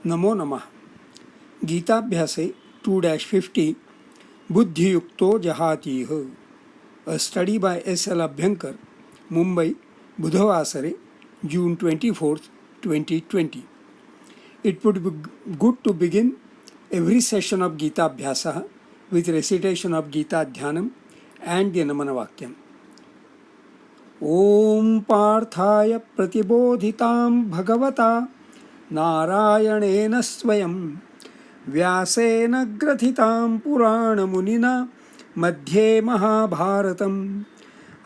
नमो नमः। गीताभ्यासे 2-50 बुद्धियुक्तो जहातीह, a study by S.L. Abhyankar, Mumbai, Budhavasare, June 24th, 2020. It would be good to begin every session of Gita Abhyasa with recitation of Gita Dhyanam and the Namana Vakyam. Om Parthaya Pratibodhitam Bhagavata नारायणेन स्वयं व्यासेन ग्रथितां पुराणमुनिना मध्ये महाभारतम्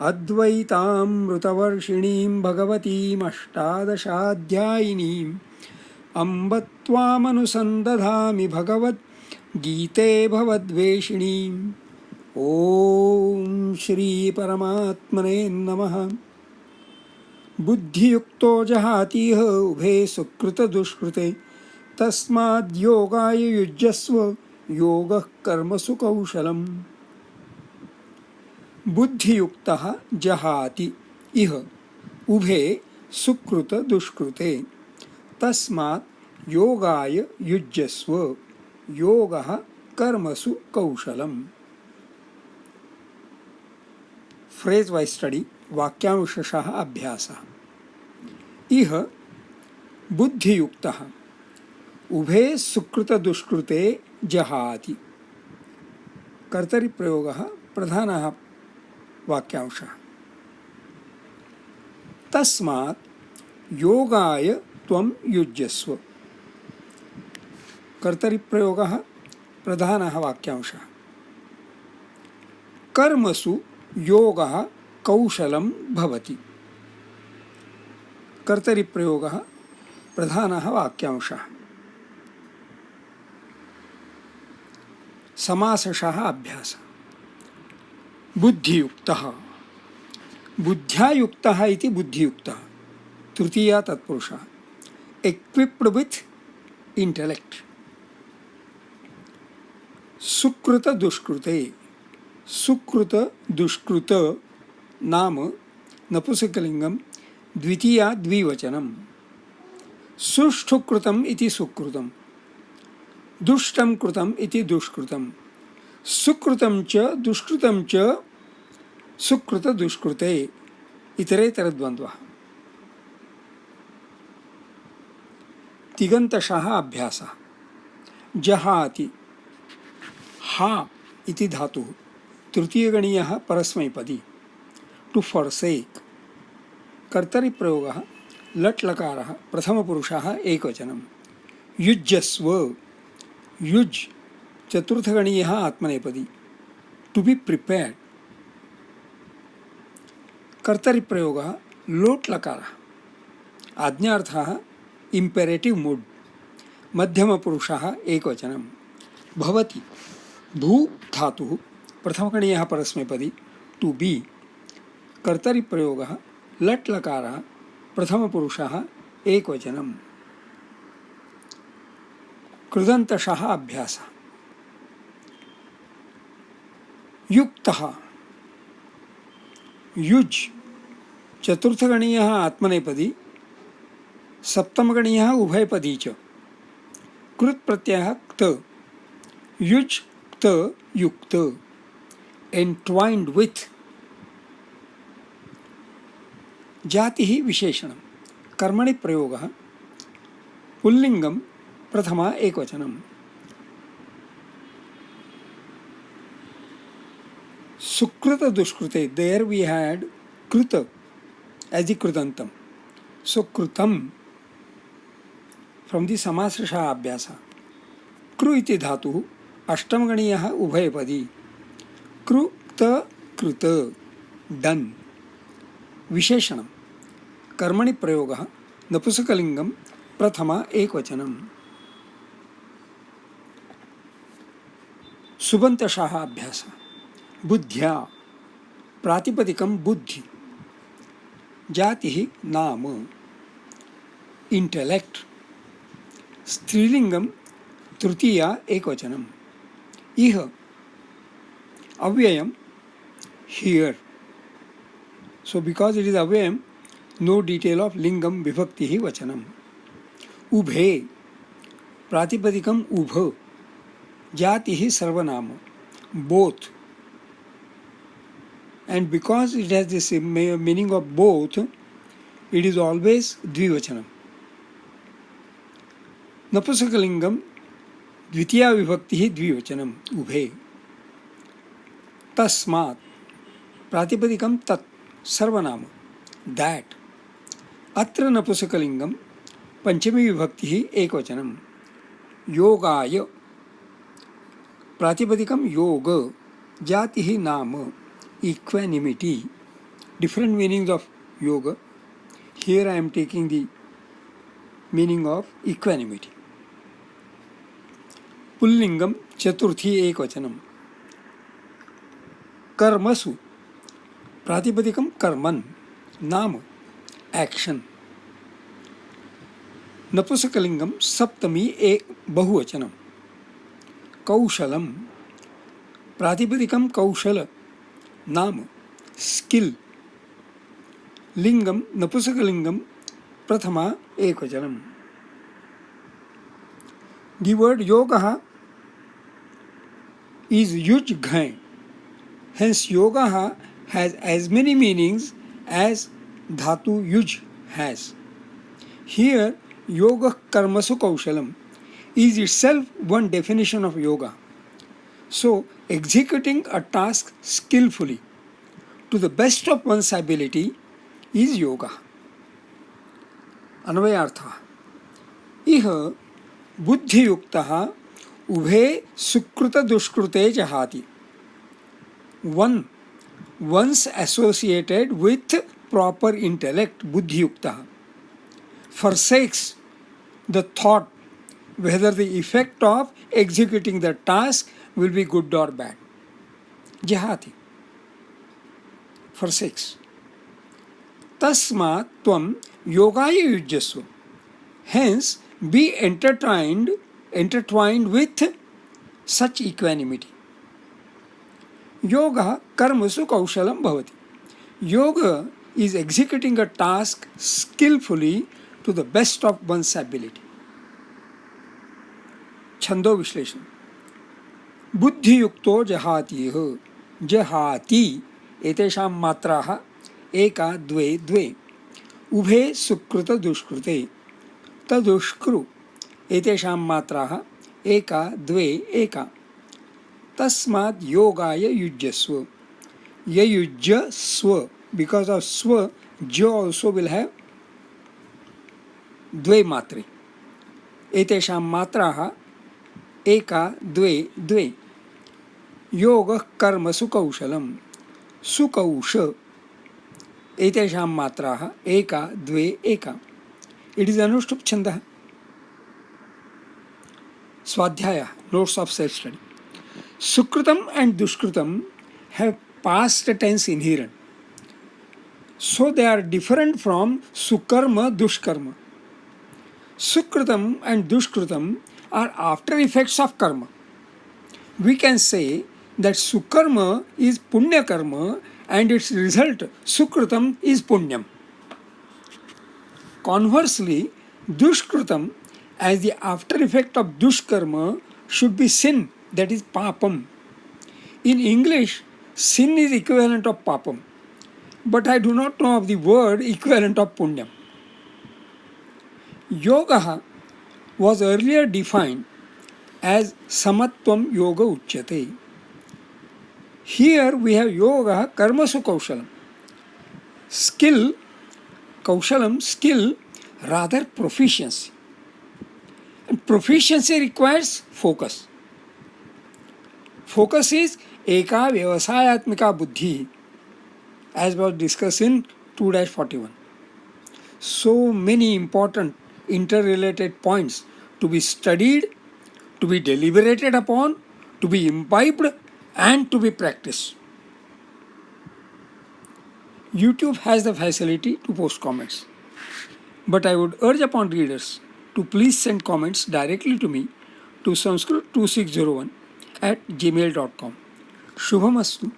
अद्वैतामृतवर्षिणीं भगवतीमष्टादशाध्यायिनीम् अम्ब त्वामनुसन्दधामि भगवद्गीते भवद्वेषिणीम्। ॐ श्रीपरमात्मने नमः। बुद्धियुक्तो जहातीह उभे सुकृत दुष्कृते तस्माद्योगाय युज्यस्व योगः कर्मसु कौशलम्। बुद्धियुक्तः जहाति इह उभे सुकृत दुष्कृते तस्मात् योगाय युज्यस्व योगः कर्मसु कौशलम्। फ्रेज वाइज स्टडी, वाक्यांशः अभ्यासः। इह बुद्धियुक्तः उभे सुकृत दुष्कृते जहाति। कर्तरि प्रयोगः प्रधानः वाक्यांशः। तस्मात् योगाय त्वं युज्यस्व। कर्तरि प्रयोगः प्रधानः वाक्यांशः। कर्मसु योगः कौशलं भवति। कर्तरि प्रयोगः प्रधानः वाक्यांशः। समासशः अभ्यासः। बुद्धियुक्तः, बुद्ध्या युक्तः इति बुद्धियुक्तः, तृतीया तत्पुरुषः, equipped with intellect। सुकृत दुष्कृते, सुकृत दुष्कृत नाम नपुंसकलिंगम, द्वितीया द्विवचनम। सुष्ठुकृतम इति सुकृतम, दुष्टम कृतम इति दुष्कृतम, सुकृतम च दुष्कृतम च सुकृत दुष्कृते इतरेतर द्वन्द्वः। तिगन्तशः अभ्यासः। जहाति हा इति धातुः तृतीयगणीयः परस्मैपदी, टू forsake। कर्तरि प्रयोगः लट् लकारः प्रथमपुरुषः एकवचनं। युज्यस्व, युज् चतुर्थगणीयः आत्मनेपदी, टू बी प्रिपेयर्ड। कर्तरि प्रयोगः लोट् लकारः, आज्ञार्थः इम्पेरेटिव मूड, मध्यमपुरुषः एकवचनं। भवति भू धातुः प्रथमगणीयः परस्मैपदी, टू बी। कर्तरि प्रयोगः लट् लकारः प्रथमपुरुषः एकवचनं। कृदन्तशः अभ्यासः। युक्तः, युज् चतुर्थगणीयः आत्मनेपदी, सप्तमगणीयः उभयपदी च। कृत् प्रत्ययः क्त, युज् क्त युक्त, entwined with। जातिः विशेषणं। कर्मणि प्रयोगः पुल्लिंगम प्रथमा एकवचनं। सुकृत दुष्कृते, देयर वी हैड कृत एज द कृतंतम, सो कृतम फ्रॉम द समासशः अभ्यासः। कृ इति धातुः अष्टमगणीयः उभयपदी, कृत कृत डन। विशेषणं। कर्मणि प्रयोगः नपुंसकलिंगम प्रथमा एकवचनं। सुबन्तशः अभ्यासः। बुद्ध्या प्रातिपदिकं बुद्धि, जातिः नाम, इंटेलेक्ट। स्त्रीलिंगम तृतीया एकवचनम्। इह अव्ययं here. So because it is avyayam, no detail of lingam vibhakti vachanam. Ubhe, pratipadikam ubha, jati sarvanama, both. And because it has this meaning of both, it is always dvivachanam. Napusakalingam द्वितीया विभक्ति द्विवचनम उभे. तस्मात् प्रातिपदिकम तत् सर्वनाम that. अत्र नपुंसकलिंगम पंचमी विभक्ति एकवचनम. योगाय प्रातिपदिकम योग, जाति नाम equanimity. Different meanings of yoga. Here I am taking the meaning of equanimity. पुल्लिंगम चतुर्थी एकवचनम. कर्मसु प्रातिपदिकम कर्मन, नाम एक्शन. नपुंसकलिंगम सप्तमी एक बहुवचनम. कौशलम प्रातिपदिकम कौशल, नाम skill. Lingam नपुंसकलिंगम Prathama एकवचनम. The word yoga is yuj ghai. Hence yoga has as many meanings as dhatu yuj has. Here yoga karmasu kaushalam is itself one definition of yoga. So executing a task skillfully to the best of one's ability is yoga. Anvayartha. Iha बुद्धियुक्तः उभे सुकृत दुष्कृते जहाति. One once associated with proper intellect, buddhiyuktah, forsakes the thought whether the effect of executing the task will be good or bad. Jahati, forsakes. Tasmat tvam yogaya yujyasva. Hence, be intertwined with such equanimity. Yoga karmasu kaushalam bhavati. Yoga is executing a task skillfully to the best of one's ability. Chando Vishleshana. Buddhi yukto jahati. Jahati etesham matraha eka dve dve. Ubhe sukruta dushkrute. तदुष्कृ एतेषां मात्राः एका द्वे एका. तस्मात् योगाय युज्यस्व. ययुज्य स्व. Because of swa, jo also will have द्वे मात्रे. एतेषां मात्राः एका द्वे द्वे. योगः कर्मसु कौशलम्. सुकौश. एतेषां मात्राः एका द्वे एका. It is Anushtup Chanda. Swadhyaya, notes of self-study. Sukritam and Dushkritam have past tense inherent. So they are different from Sukarma, Dushkarma. Sukritam and Dushkritam are after effects of karma. We can say that Sukarma is Punya Karma and its result, Sukritam, is Punyam. Conversely, dushkritam as the after effect of dushkarma should be sin, that is papam. In English, sin is equivalent of papam, but I do not know of the word equivalent of punyam. Yoga was earlier defined as samatvam yoga uchyate. Here we have yoga karmasu kaushalam. Skill, kaushalam, skill, rather proficiency. And proficiency requires focus. Focus is eka vyavasayatmika buddhi, as was discussed in 2-41. So many important interrelated points to be studied, to be deliberated upon, to be imbibed, and to be practiced. YouTube has the facility to post comments, but I would urge upon readers to please send comments directly to me to sanskrit2601@gmail.com. Shubhamastu.